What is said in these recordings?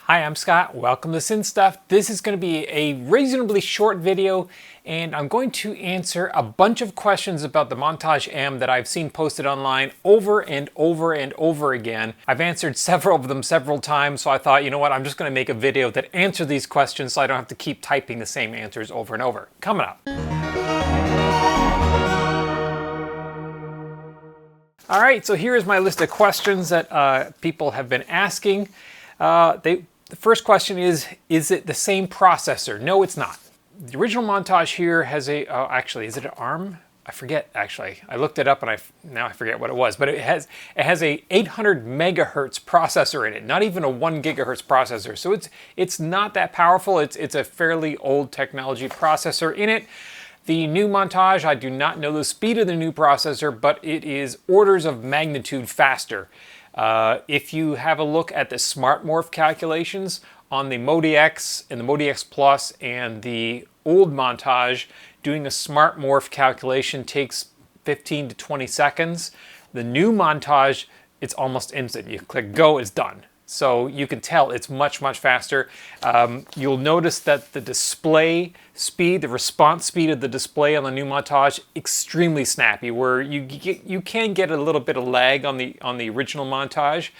Hi, I'm Scott. Welcome to Synth Stuff. This is going to be a reasonably short video, and I'm going to answer a bunch of questions about the Montage M that I've seen posted online over and over and over again. I've answered several of them several times, so I thought, you know what, I'm just going to make a video that answers these questions so I don't have to keep typing the same answers over and over. Coming up. All right, so here's my list of questions that people have been asking. The first question is it the same processor? No, it's not. The original Montage here has a, actually, is it an ARM? I forget, actually. I looked it up and now I forget what it was, but it has a 800 megahertz processor in it, not even a 1 gigahertz processor. So it's not that powerful. It's a fairly old technology processor in it. The new Montage, I do not know the speed of the new processor, but it is orders of magnitude faster. If you have a look at the smart morph calculations on the MIDI X and the MIDI X Plus and the old Montage, doing a smart morph calculation takes 15 to 20 seconds. The new Montage, it's almost instant. You click go, it's done. So you can tell it's much, much faster. You'll notice that the display speed, the response speed of the display on the new Montage, extremely snappy, where you can get a little bit of lag on the original Montage.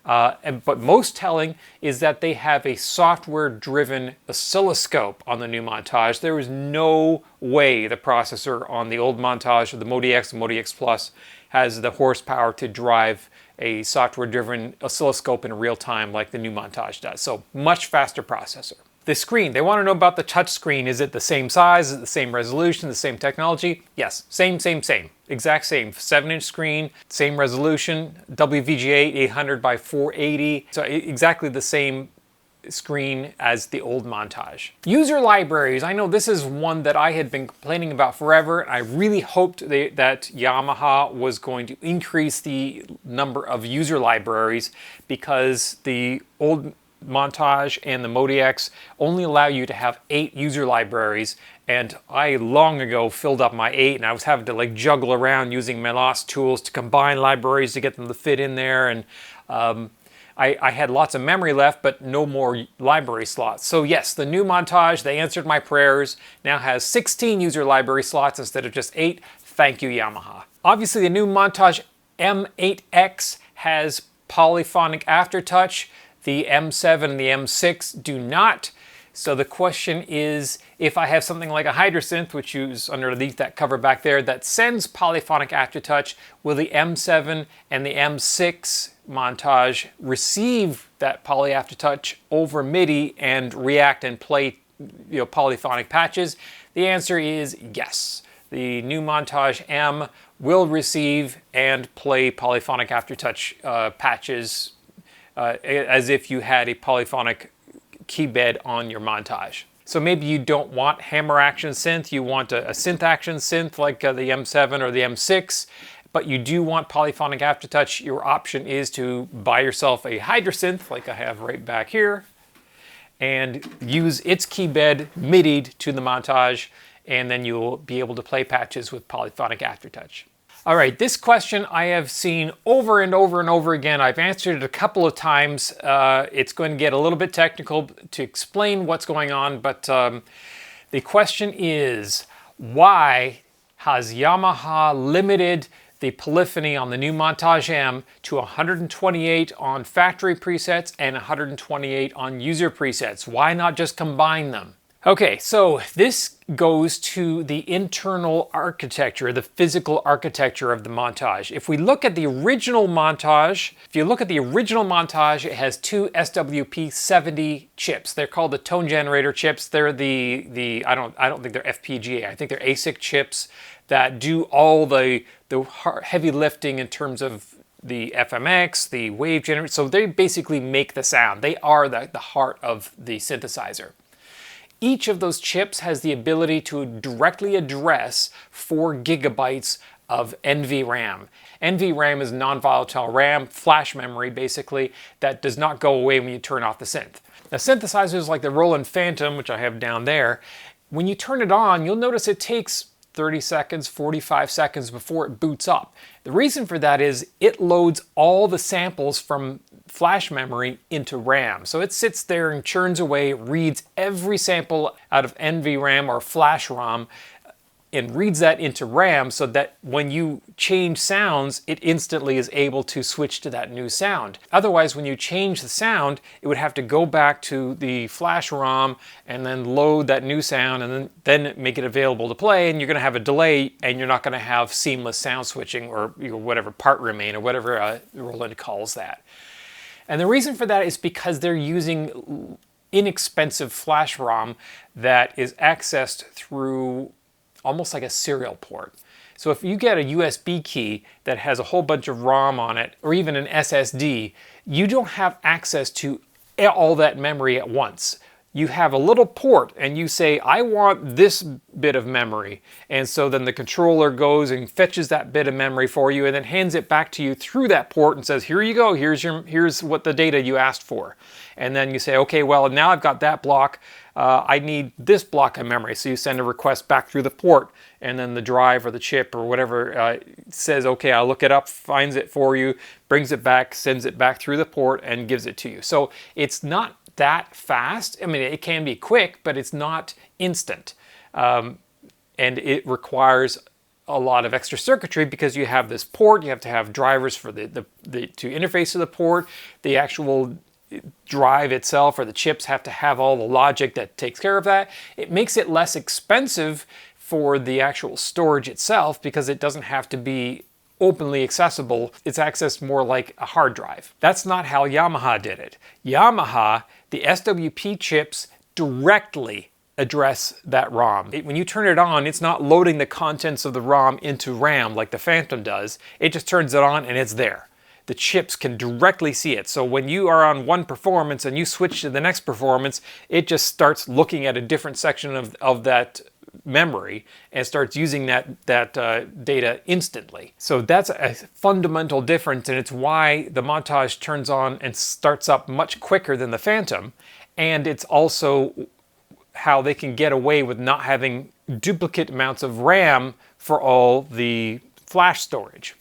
But most telling is that they have a software-driven oscilloscope on the new Montage. There is no way the processor on the old Montage or the MIDI X and MIDI X Plus has the horsepower to drive a software-driven oscilloscope in real time like the new Montage does. So much faster processor. The screen, they want to know about the touch screen. Is it the same size? Is it the same resolution? The same technology? Yes, same. Exact same. 7-inch screen, same resolution, WVGA 800 by 480. So exactly the same screen as the old Montage. User libraries. I know this is one that I had been complaining about forever. I really hoped that Yamaha was going to increase the number of user libraries, because the old Montage and the MIDI X only allow you to have 8 user libraries, and I long ago filled up my 8, and I was having to like juggle around using my lost tools to combine libraries to get them to fit in there, and I had lots of memory left, but no more library slots. So yes, the new Montage, they answered my prayers, now has 16 user library slots instead of just 8. Thank you, Yamaha. Obviously, the new Montage M8x has Polyphonic Aftertouch. The M7 and the M6 do not. So the question is, if I have something like a Hydrosynth, which is underneath that cover back there, that sends Polyphonic Aftertouch, will the M7 and the M6 Montage receive that Poly Aftertouch over MIDI and react and play, polyphonic patches? The answer is yes. The new Montage M will receive and play Polyphonic Aftertouch patches as if you had a polyphonic keybed on your Montage. So maybe you don't want hammer action synth, you want a synth action synth like the M7 or the M6, but you do want Polyphonic Aftertouch. Your option is to buy yourself a Hydrosynth like I have right back here and use its keybed MIDI'd to the Montage, and then you'll be able to play patches with Polyphonic Aftertouch. All right, this question I have seen over and over and over again. I've answered it a couple of times. It's going to get a little bit technical to explain what's going on, but the question is, why has Yamaha limited the polyphony on the new Montage M to 128 on factory presets and 128 on user presets? Why not just combine them? Okay, so this goes to the internal architecture, the physical architecture of the Montage. If we look at the original Montage, it has 2 SWP70 chips. They're called the tone generator chips. They're I don't think they're FPGA. I think they're ASIC chips that do all the heavy lifting in terms of the FMX, the wave generator. So they basically make the sound. They are the heart of the synthesizer. Each of those chips has the ability to directly address 4 gigabytes of NVRAM. NVRAM is non-volatile RAM, flash memory basically, that does not go away when you turn off the synth. Now synthesizers like the Roland Phantom, which I have down there, when you turn it on, you'll notice it takes 30 seconds, 45 seconds before it boots up. The reason for that is it loads all the samples from flash memory into RAM. So it sits there and churns away, reads every sample out of NVRAM or flash ROM, and reads that into RAM so that when you change sounds, it instantly is able to switch to that new sound. Otherwise, when you change the sound, it would have to go back to the flash ROM and then load that new sound and then make it available to play, and you're going to have a delay and you're not going to have seamless sound switching, or whatever, part remain, or whatever Roland calls that. And the reason for that is because they're using inexpensive flash ROM that is accessed through almost like a serial port. So if you get a USB key that has a whole bunch of ROM on it, or even an SSD, you don't have access to all that memory at once. You have a little port and you say, I want this bit of memory. And so then the controller goes and fetches that bit of memory for you and then hands it back to you through that port and says, here you go, here's what the data you asked for. And then you say, okay, well, now I've got that block. I need this block of memory. So you send a request back through the port, and then the drive or the chip or whatever says, okay, I'll look it up, finds it for you, brings it back, sends it back through the port, and gives it to you. So it's not that fast. I mean, it can be quick, but it's not instant. And it requires a lot of extra circuitry because you have this port, you have to have drivers for to interface to the port, the actual drive itself or the chips have to have all the logic that takes care of that. It makes it less expensive for the actual storage itself because it doesn't have to be openly accessible. It's accessed more like a hard drive. That's not how Yamaha did it. Yamaha, the SWP chips directly address that ROM. When you turn it on, it's not loading the contents of the ROM into RAM like the Phantom does. It just turns it on and it's there. The chips can directly see it. So when you are on one performance and you switch to the next performance, it just starts looking at a different section of that memory and starts using that data instantly. So that's a fundamental difference, and it's why the Montage turns on and starts up much quicker than the Phantom, and it's also how they can get away with not having duplicate amounts of RAM for all the flash storage.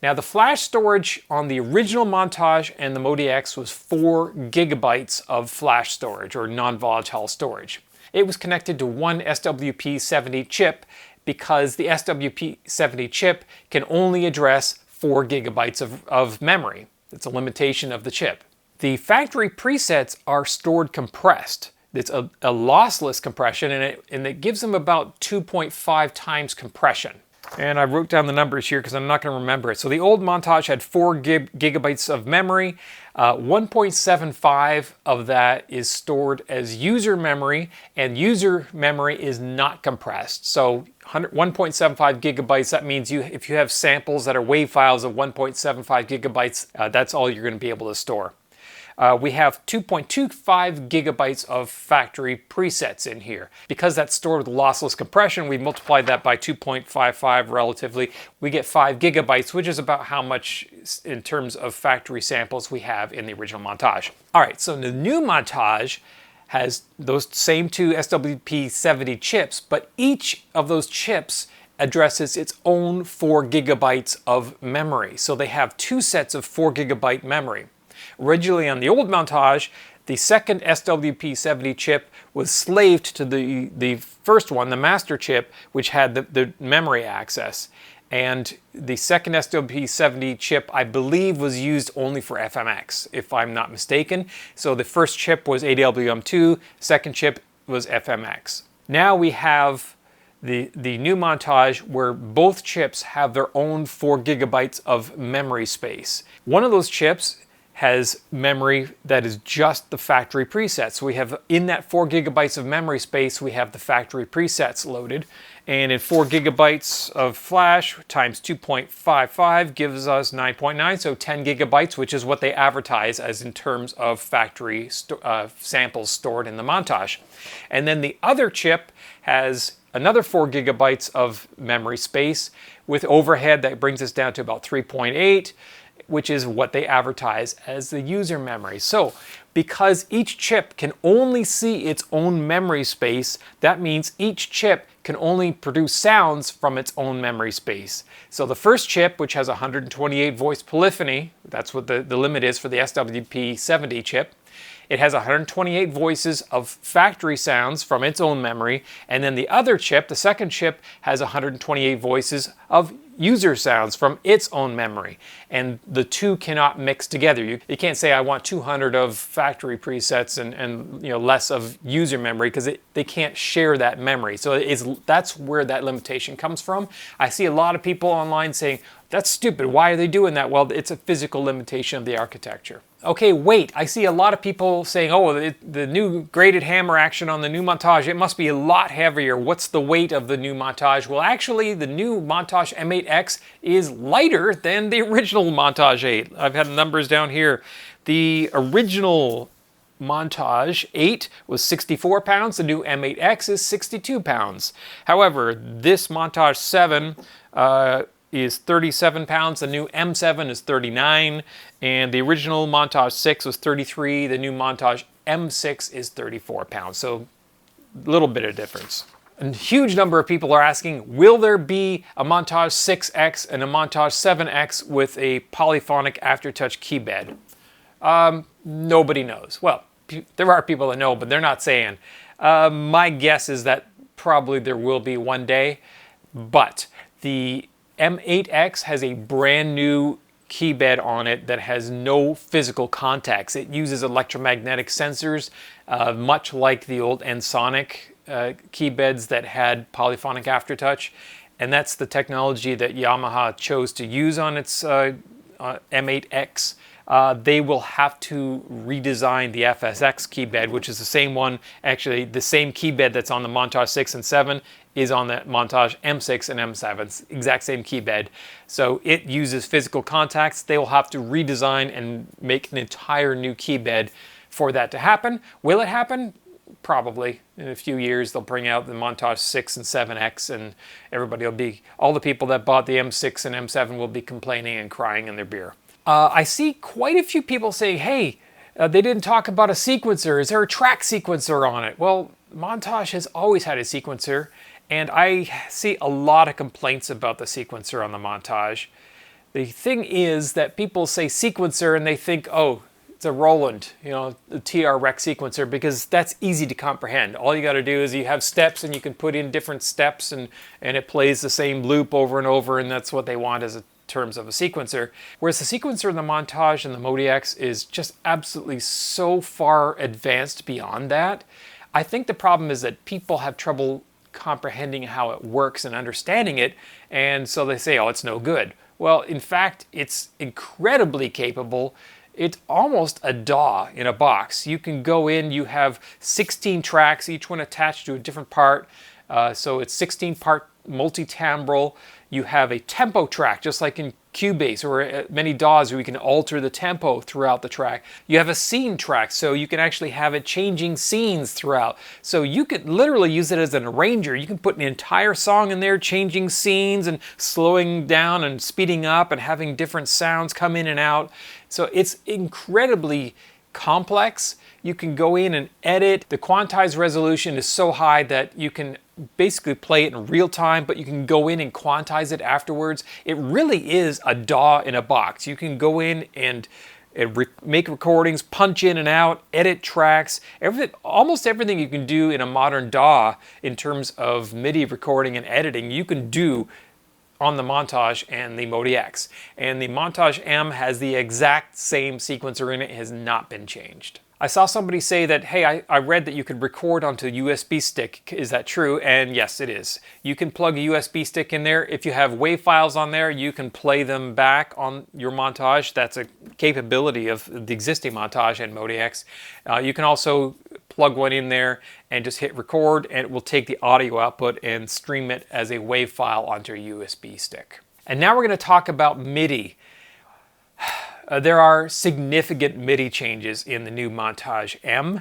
Now, the flash storage on the original Montage and the MIDI X was 4 gigabytes of flash storage, or non-volatile storage. It was connected to one SWP70 chip because the SWP70 chip can only address 4 gigabytes of memory. It's a limitation of the chip. The factory presets are stored compressed. It's a lossless compression, and it gives them about 2.5 times compression. And I wrote down the numbers here because I'm not going to remember it. So the old Montage had 4 gigabytes of memory. 1.75 of that is stored as user memory, and user memory is not compressed. So 1.75 gigabytes, that means if you have samples that are WAV files of 1.75 gigabytes, that's all you're going to be able to store. We have 2.25 gigabytes of factory presets in here. Because that's stored with lossless compression, we multiplied that by 2.55 relatively. We get 5 gigabytes, which is about how much in terms of factory samples we have in the original Montage. All right, so the new Montage has those same 2 SWP70 chips, but each of those chips addresses its own 4 gigabytes of memory. So they have 2 sets of 4 gigabyte memory. Originally on the old Montage, the second SWP70 chip was slaved to the first one, the master chip, which had the memory access. And the second SWP70 chip, I believe, was used only for FMX, if I'm not mistaken. So the first chip was AWM2, second chip was FMX. Now we have the new Montage where both chips have their own 4 gigabytes of memory space. One of those chips has memory that is just the factory presets. So we have, in that 4 gigabytes of memory space, we have the factory presets loaded. And in 4 gigabytes of flash times 2.55 gives us 9.9, so 10 gigabytes, which is what they advertise as in terms of factory samples stored in the Montage. And then the other chip has another 4 gigabytes of memory space with overhead that brings us down to about 3.8. which is what they advertise as the user memory. So because each chip can only see its own memory space, that means each chip can only produce sounds from its own memory space. So the first chip, which has 128 voice polyphony, that's what the limit is for the SWP70 chip, it has 128 voices of factory sounds from its own memory, and then the other chip, the second chip, has 128 voices of user sounds from its own memory. And the two cannot mix together. You can't say I want 200 of factory presets and less of user memory, because they can't share that memory. So that's where that limitation comes from. I see a lot of people online saying, that's stupid, why are they doing that? Well, it's a physical limitation of the architecture. Okay, weight. I see a lot of people saying, oh, the new graded hammer action on the new Montage, it must be a lot heavier. What's the weight of the new Montage? Well, actually, the new Montage M8X is lighter than the original Montage 8. I've had numbers down here. The original Montage 8 was 64 pounds. The new M8X is 62 pounds. However, this Montage 7 is 37 pounds, the new M7 is 39, and the original Montage 6 was 33, the new Montage M6 is 34 pounds, so a little bit of difference. A huge number of people are asking, will there be a Montage 6X and a Montage 7X with a Polyphonic Aftertouch key bed? Nobody knows. Well, there are people that know, but they're not saying. My guess is that probably there will be one day, but the M8X has a brand new key bed on it that has no physical contacts. It uses electromagnetic sensors, much like the old Ensoniq key beds that had Polyphonic Aftertouch. And that's the technology that Yamaha chose to use on its M8X. They will have to redesign the FSX key bed, which is the same one, actually the same key bed that's on the Montage 6 and 7 is on the Montage M6 and M7, exact same key bed. So it uses physical contacts. They will have to redesign and make an entire new key bed for that to happen. Will it happen? Probably. In a few years they'll bring out the Montage 6 and 7X, and everybody will be, all the people that bought the M6 and M7 will be complaining and crying in their beer. I see quite a few people saying, hey, they didn't talk about a sequencer. Is there a track sequencer on it? Well, Montage has always had a sequencer, and I see a lot of complaints about the sequencer on the Montage. The thing is that people say sequencer and they think, oh, it's a Roland, the TR Rec sequencer, because that's easy to comprehend. All you got to do is you have steps and you can put in different steps and it plays the same loop over and over, and that's what they want as a terms of a sequencer. Whereas the sequencer in the Montage and the MODX is just absolutely so far advanced beyond that. I think the problem is that people have trouble comprehending how it works and understanding it, and so they say, oh, it's no good. Well, in fact, it's incredibly capable. It's almost a DAW in a box. You can go in, you have 16 tracks, each one attached to a different part. So it's 16-part multi-timbral. You have a tempo track, just like in Cubase or many DAWs, where you can alter the tempo throughout the track. You have a scene track, so you can actually have it changing scenes throughout. So you could literally use it as an arranger. You can put an entire song in there, changing scenes and slowing down and speeding up and having different sounds come in and out. So it's incredibly complex. You can go in and edit. The quantized resolution is so high that you can basically play it in real time, but you can go in and quantize it afterwards. It really is a DAW in a box. You can go in and make recordings, punch in and out, edit tracks, almost everything you can do in a modern DAW in terms of MIDI recording and editing, you can do on the Montage and the MODX. And the Montage M has the exact same sequencer in it. It has not been changed. I saw somebody say that, hey, I read that you could record onto a USB stick. Is that true? And yes, it is. You can plug a USB stick in there. If you have WAV files on there, you can play them back on your Montage. That's a capability of the existing Montage and MODX. You can also plug one in there and just hit record, and it will take the audio output and stream it as a WAV file onto a USB stick. And now we're going to talk about MIDI. There are significant MIDI changes in the new Montage M.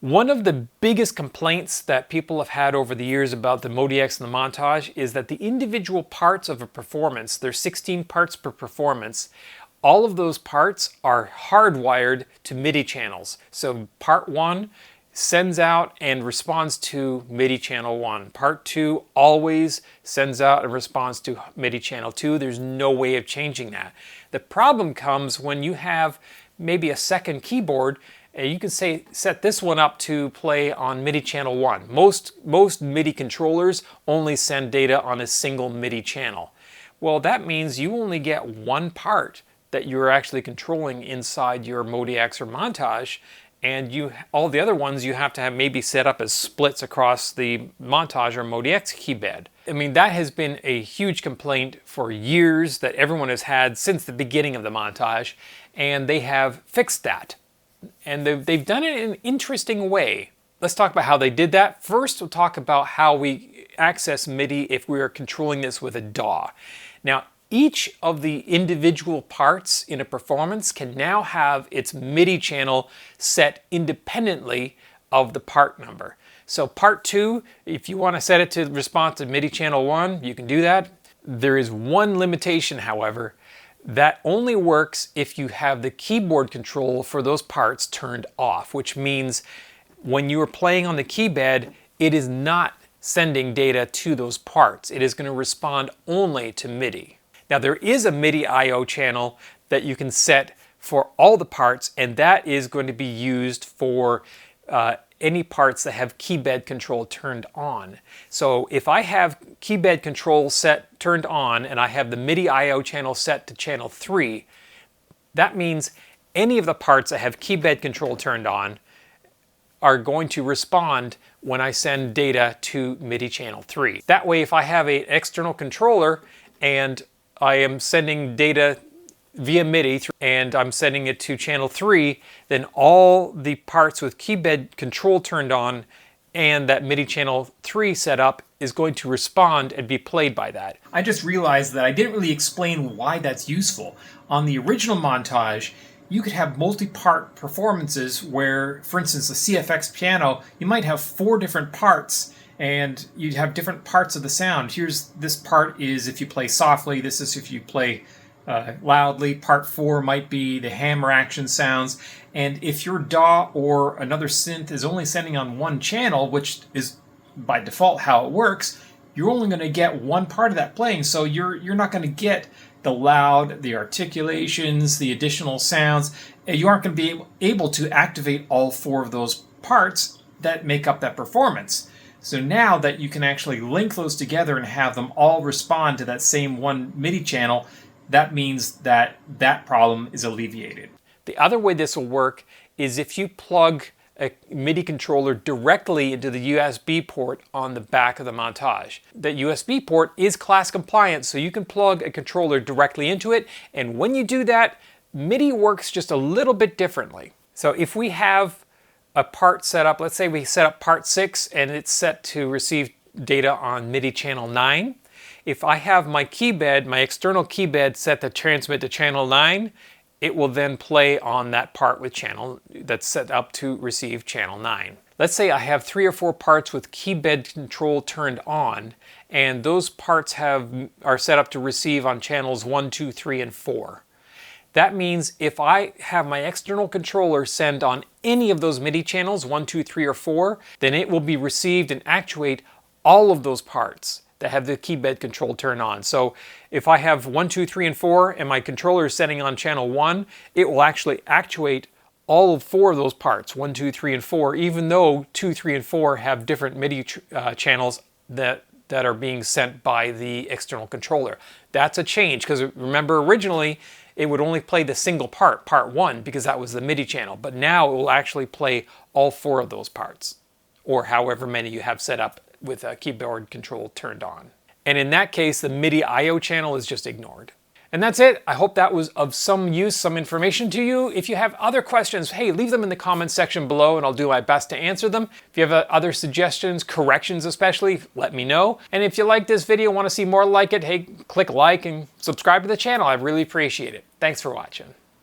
One of the biggest complaints that people have had over the years about the MODX and the Montage is that the individual parts of a performance, there's 16 parts per performance, all of those parts are hardwired to MIDI channels. So part 1 sends out and responds to MIDI channel 1. Part 2 always sends out and responds to MIDI channel 2. There's no way of changing that. The problem comes when you have maybe a second keyboard, and you can set this one up to play on MIDI channel 1. Most MIDI controllers only send data on a single MIDI channel. Well, that means you only get one part that you're actually controlling inside your MODX or Montage, and all the other ones you have to have maybe set up as splits across the Montage or MODX keybed. I mean, that has been a huge complaint for years that everyone has had since the beginning of the Montage, and they have fixed that. And they've done it in an interesting way. Let's talk about how they did that. First, we'll talk about how we access MIDI if we are controlling this with a DAW. Now, each of the individual parts in a performance can now have its MIDI channel set independently of the part number. So part 2, if you want to set it to respond to MIDI channel 1, you can do that. There is one limitation, however. That only works if you have the keyboard control for those parts turned off, which means when you are playing on the keybed, it is not sending data to those parts. It is going to respond only to MIDI. Now, there is a MIDI I/O channel that you can set for all the parts, and that is going to be used for any parts that have keybed control turned on. So if I have keybed control turned on and I have the MIDI I/O channel set to channel 3, that means any of the parts that have keybed control turned on are going to respond when I send data to MIDI channel 3. That way, if I have an external controller and I am sending data via MIDI and I'm sending it to channel 3, then all the parts with keybed control turned on and that MIDI channel 3 setup is going to respond and be played by that. I just realized that I didn't really explain why that's useful. On the original Montage, you could have multi-part performances where, for instance, the CFX piano, you might have 4 different parts and you'd have different parts of the sound. This part is if you play softly, this is if you play loudly. Part 4 might be the hammer action sounds. And if your DAW or another synth is only sending on one channel, which is by default how it works, you're only going to get one part of that playing. So you're not going to get the loud, the articulations, the additional sounds. You aren't going to be able to activate all 4 of those parts that make up that performance. So now that you can actually link those together and have them all respond to that same one MIDI channel, that means that that problem is alleviated. The other way this will work is if you plug a MIDI controller directly into the USB port on the back of the Montage. The USB port is class compliant, so you can plug a controller directly into it, and when you do that, MIDI works just a little bit differently. So if we have a part set up, let's say we set up part 6 and it's set to receive data on MIDI channel 9. If I have my keybed, my external keybed set to transmit to channel 9, it will then play on that part with channel that's set up to receive channel 9. Let's say I have 3 or 4 parts with keybed control turned on, and those parts are set up to receive on channels 1, 2, 3, and 4. That means if I have my external controller send on any of those MIDI channels, 1, 2, 3, or 4, then it will be received and actuate all of those parts that have the keybed control turned on. So if I have 1, 2, 3, and 4, and my controller is setting on channel 1, it will actually actuate all of 4 of those parts, 1, 2, 3, and 4, even though 2, 3, and 4 have different MIDI channels that are being sent by the external controller. That's a change, because remember originally, it would only play the single part, part 1, because that was the MIDI channel. But now it will actually play all 4 of those parts, or however many you have set up with a keyboard control turned on. And in that case, the MIDI I/O channel is just ignored. And that's it. I hope that was of some use, some information to you. If you have other questions, hey, leave them in the comments section below and I'll do my best to answer them. If you have other suggestions, corrections especially, let me know. And if you like this video, want to see more like it, hey, click like and subscribe to the channel. I really appreciate it. Thanks for watching.